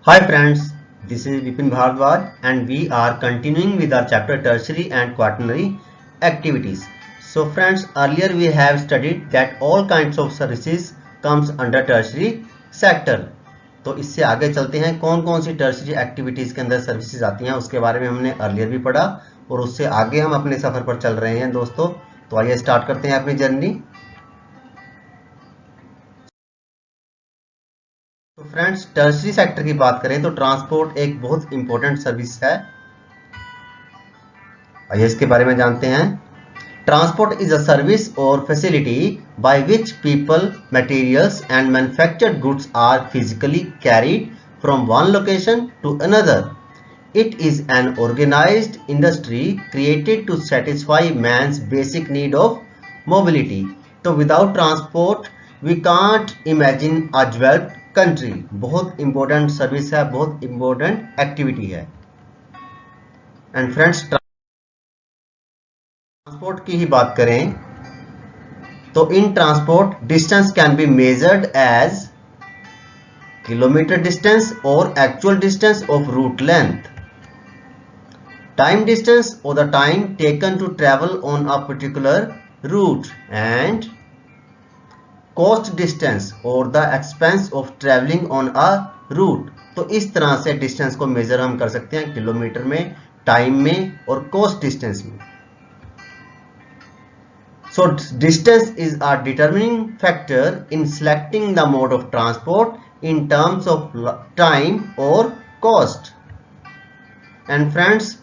Hi friends, this is Vipin Bhardwaj and we are continuing with our chapter tertiary and quaternary activities. So friends, earlier we have studied that all kinds of services comes under tertiary sector. तो इससे आगे चलते हैं कौन कौन सी tertiary activities के अंदर services आती हैं उसके बारे में हमने अर्लियर भी पढ़ा और उससे आगे हम अपने सफर पर चल रहे हैं दोस्तों। तो आइए स्टार्ट करते हैं अपनी जर्नी। तो फ्रेंड्स, टर्शरी सेक्टर की बात करें तो ट्रांसपोर्ट एक बहुत इंपॉर्टेंट सर्विस है। आइए इसके बारे में जानते हैं। ट्रांसपोर्ट इज अ सर्विस और facility by which people, materials and manufactured goods are physically carried from one location to another. It is an organized industry created to satisfy man's basic need of mobility. तो without transport we can't imagine a developed country. बहुत important service है, बहुत important activity है। And friends, transport की ही बात करें तो इन transport distance can be measured as kilometre distance और actual distance of route length, time distance or the time taken to travel on a particular route, and cost distance or the expense of traveling on a route. तो इस तरह से distance को major हम कर सकते हैं किलोमीटर में, टाइम में और कॉस्ट डिस्टेंस में। So distance is a determining factor in selecting the mode of transport in terms of time or cost. And friends,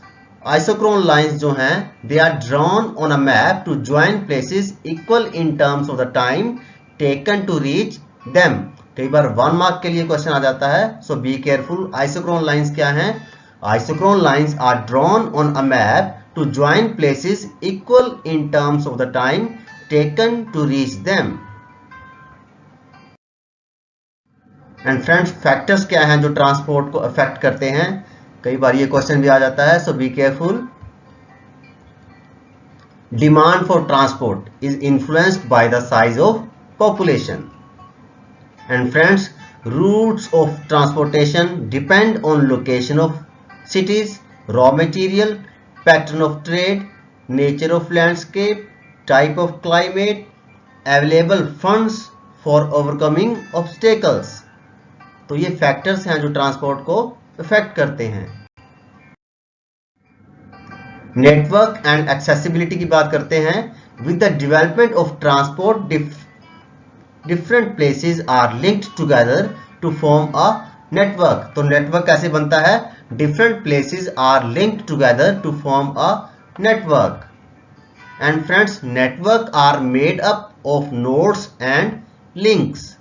isochrone lines जो हैं they are drawn on a map to join places equal in terms of the time taken to reach them. कई बार 1 mark के लिए question आ जाता है, so be careful. Isochrone lines क्या हैं? Isochrone lines are drawn on a map to join places equal in terms of the time taken to reach them. And friends, factors क्या हैं जो ट्रांसपोर्ट को अफेक्ट करते हैं? कई बार ये क्वेश्चन भी आ जाता है, so be careful. Demand for transport is influenced by the size of population. And friends, routes of transportation depend on location of cities, raw material, pattern of trade, nature of landscape, type of climate, available funds for overcoming obstacles. तो ये factors हैं जो transport को effect करते हैं। Network and accessibility की बात करते हैं। With the development of transport different places are linked together to form a network. तो नेटवर्क कैसे बनता है? Different places are linked together to form a network. And friends, network are made up of nodes and links.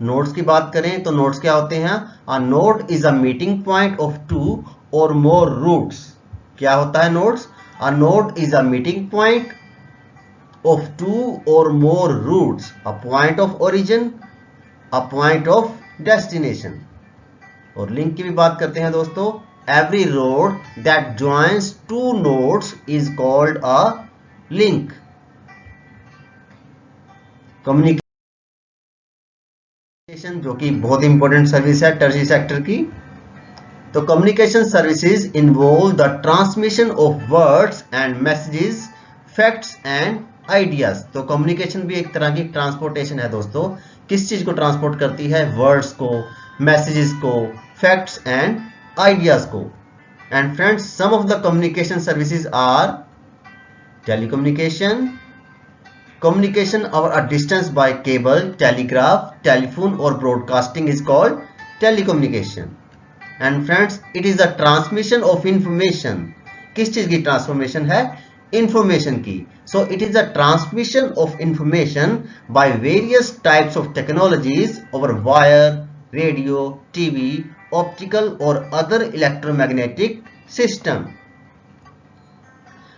Nodes की बात करें तो nodes क्या होते हैं? A node is a meeting point of 2 और मोर रूट्स। क्या होता है nodes? A node is a meeting point of 2 और more routes, a point of origin, a point of destination. और लिंक की भी बात करते हैं दोस्तों। Every road that joins 2 nodes is called a link. Communication जो कि बहुत इंपॉर्टेंट सर्विस है टर्शरी सेक्टर की। तो communication services involve the transmission of words and messages, facts and ideas. तो कम्युनिकेशन भी एक तरह की ट्रांसपोर्टेशन है दोस्तों। किस चीज को ट्रांसपोर्ट करती है? वर्ड्स को, मैसेजेस को, फैक्ट्स एंड आइडियाज को। And friends, some of the communication services are telecommunication, communication over a distance by cable, telegraph, telephone or broadcasting is called telecommunication. And friends, it is the transmission of information. किस चीज की transformation है? Information की। So it is the transmission of information by various types of technologies over wire, radio, TV, optical or other electromagnetic system.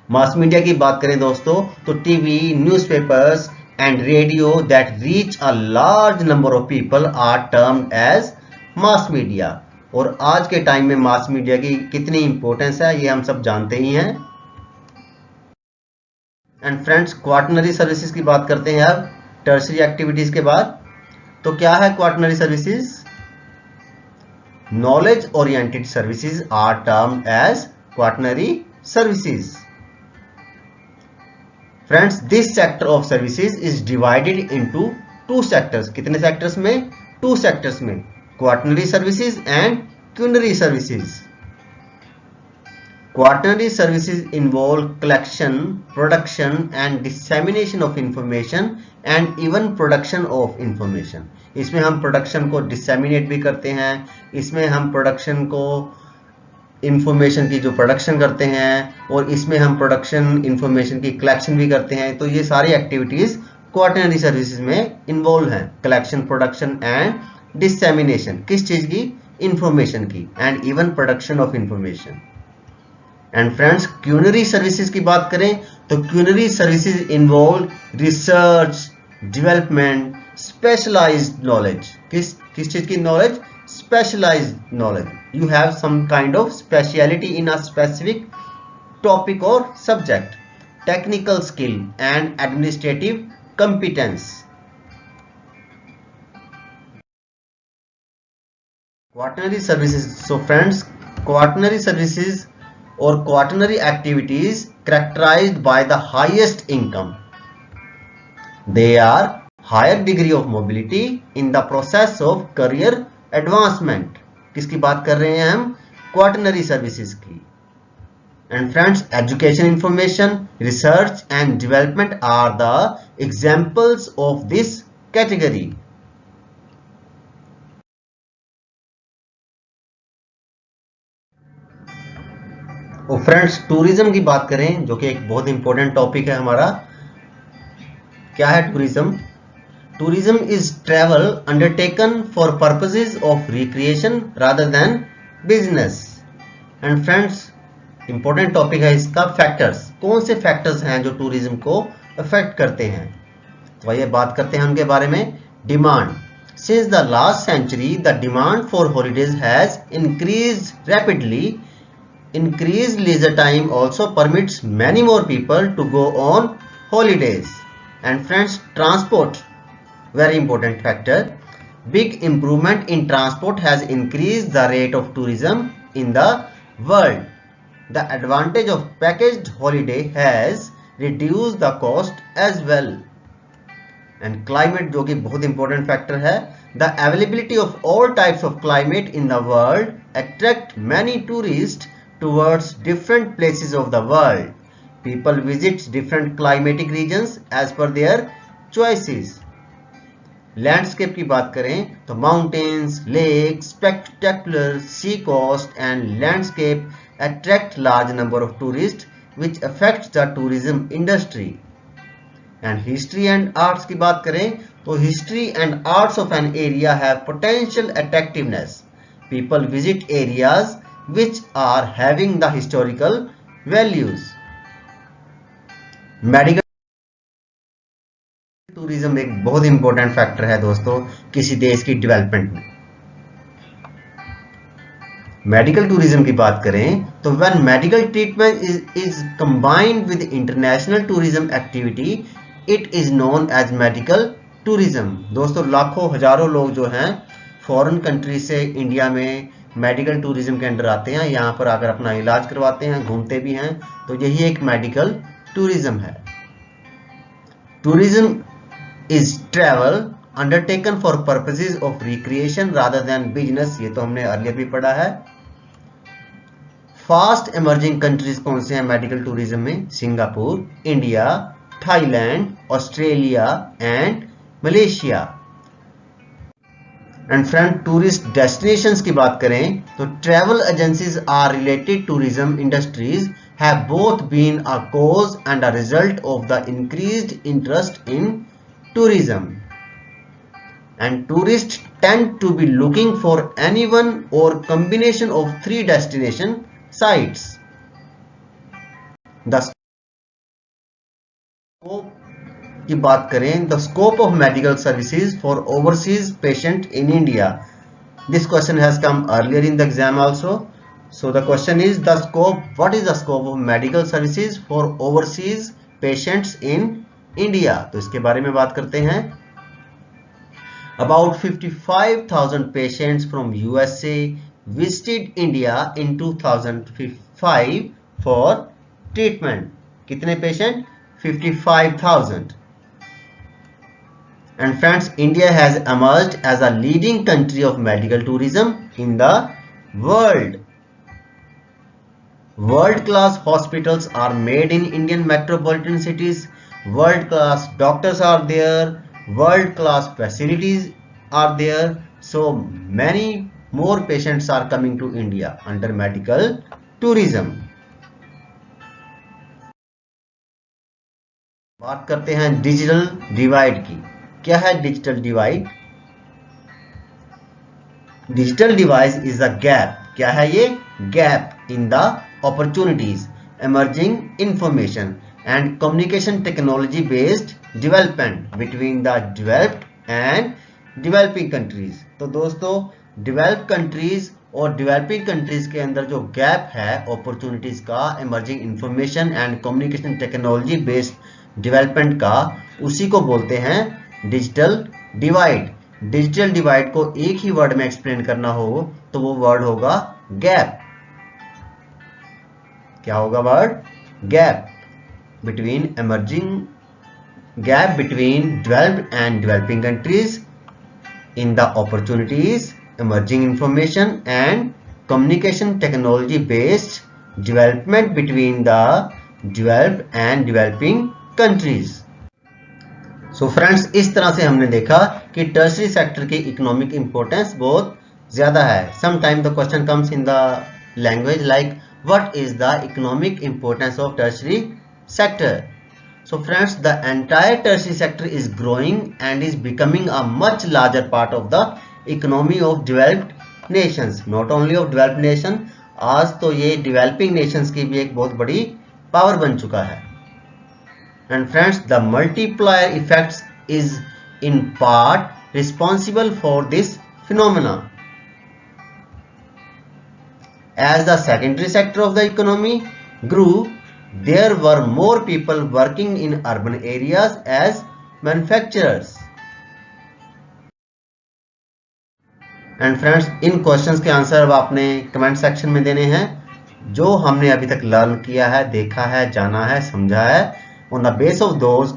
Mass media की बात करें दोस्तों तो TV, newspapers and radio that reach a large number of people are termed as mass media. और आज के time में मास media की कितनी इंपॉर्टेंस है ये हम सब जानते ही हैं। एंड फ्रेंड्स, क्वाटरनरी सर्विसेज की बात करते हैं अब टर्शरी एक्टिविटीज के बाद। तो क्या है quaternary services? knowledge oriented services are termed as quaternary services. Friends, this sector of services is divided into two sectors. कितने sectors में? Two sectors में, quaternary services and quinary services. Quaternary services involve collection, production and dissemination of information and even production of information. इसमें हम production को disseminate भी करते हैं, इसमें हम प्रोडक्शन को इंफॉर्मेशन की जो प्रोडक्शन करते हैं और इसमें हम प्रोडक्शन इंफॉर्मेशन की कलेक्शन भी करते हैं. तो ये सारी एक्टिविटीज क्वाटरनरी सर्विसेज में इन्वॉल्व हैं. Collection, production and dissemination. किस चीज की? इंफॉर्मेशन की. And even production of information. And friends, quinary services की बात करें तो quinary services involve research, development, specialised knowledge. किस चीज की knowledge? Specialized knowledge. You have some kind of speciality in a specific topic or subject. Technical skill and administrative competence. Quaternary services. So friends, quaternary services or quaternary activities characterized by the highest income. They are higher degree of mobility in the process of career advancement. किसकी बात कर रहे हैं हम? Quaternary services की. And friends, education, information, research and development are the examples of this category. और friends, tourism की बात करें जो कि एक बहुत इंपॉर्टेंट टॉपिक है हमारा. क्या है tourism? Tourism is travel undertaken for purposes of recreation rather than business. And friends, important topic है इसका factors. कौन से factors हैं जो tourism को affect करते हैं? तो आइए बात करते हैं उनके बारे में. Demand. Since the last century, the demand for holidays has increased rapidly. Increased leisure time also permits many more people to go on holidays. And friends, transport. Very important factor. Big improvement in transport has increased the rate of tourism in the world. The advantage of packaged holiday has reduced the cost as well. And climate जो कि बहुत important factor है. The availability of all types of climate in the world attract many tourists towards different places of the world. People visit different climatic regions as per their choices. Landscape की बात करें तो mountains, lake, spectacular sea coast and landscape attract large number of tourist which affects the tourism industry. And history and arts की बात करें तो history and arts of an area have potential attractiveness. People visit areas which are having the historical values. Medical tourism एक बहुत important factor है दोस्तों किसी देश की डेवलपमेंट में. मेडिकल टूरिज्म की बात करें तो when medical treatment is combined with international tourism activity it is known as medical tourism. दोस्तों, लाखों हजारों लोग जो हैं फॉरेन कंट्री से इंडिया में मेडिकल टूरिज्म के अंडर आते हैं, यहाँ पर आकर अपना इलाज करवाते हैं, घूमते भी हैं. तो यही एक मेडिकल टूरिज्म है. Tourism is travel undertaken for purposes of recreation rather than business. ये तो हमने अर्लियर भी पढ़ा है. फास्ट एमर्जिंग कंट्रीज कौन से हैं मेडिकल टूरिज्म में? Singapore, India, Thailand, Australia and Malaysia. And friend, tourist destinations की बात करें तो travel agencies are related tourism industries have both been a cause and a result of the increased interest in tourism. And tourists tend to be looking for anyone or combination of three destination sites. The scope की बात करें, the scope of medical services for overseas patient in India. This question has come earlier in the exam also. So the question is the scope. What is the scope of medical services for overseas patients in India? तो इसके बारे में बात करते हैं. About 55,000 patients from USA, visited India in 2005 for treatment. कितने patient? 55,000. And friends, India has emerged as a leading country of medical tourism in the world. World-class hospitals are made in Indian metropolitan cities. World-class doctors are there. World-class facilities are there. So many more patients are coming to India under medical tourism. बात करते हैं digital divide की. क्या है digital divide? Digital divide is a gap. क्या है ये? Gap in the opportunities, emerging information and communication technology based development between the developed and developing countries. तो दोस्तों, developed countries और developing countries के अंदर जो गैप है opportunities का, emerging information and communication technology based development का, उसी को बोलते हैं digital divide. डिजिटल डिवाइड को एक ही वर्ड में एक्सप्लेन करना हो तो वो वर्ड होगा गैप. क्या होगा word? Gap. Between emerging gap between developed and developing countries in the opportunities, emerging information and communication technology based development between the developed and developing countries. So friends, इस तरह से हमने देखा कि टर्शरी सेक्टर की economic importance बहुत ज्यादा है. Sometimes the question comes in the language like what is the economic importance of tertiary sector? So friends, the entire tertiary sector is growing and is becoming a much larger part of the economy of developed nations. Not only of developed nation, आज तो ये developing nations की भी एक बहुत बड़ी power बन चुका है. And friends, the multiplier effects is in part responsible for this phenomena. As the secondary sector of the economy grew, there were more people working in urban areas as manufacturers. And friends, in questions के answer अब आपने comment section में देने हैं. जो हमने अभी तक लर्न किया है, देखा है, जाना है, समझा है, on the base of those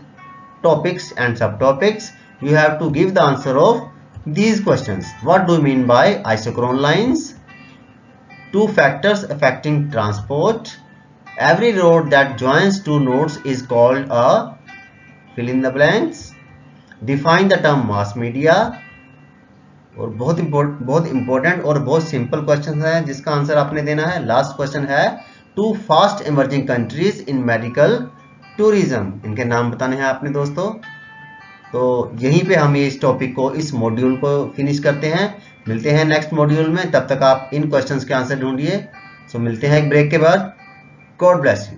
topics and subtopics, you have to give the answer of these questions. What do you mean by isochron lines? Two factors affecting transport. Every road that joins two nodes is called a fill in the blanks. Define the term mass media. और बहुत important और बहुत simple question है जिसका answer आपने देना है. Last question है two fast emerging countries in medical tourism. इनके नाम बताने हैं आपने दोस्तों. तो यहीं पे हम इस टॉपिक को, इस मॉड्यूल को फिनिश करते हैं. मिलते हैं नेक्स्ट मॉड्यूल में. तब तक आप इन क्वेश्चंस के आंसर ढूंढिए. सो मिलते हैं एक ब्रेक के बाद. God bless you.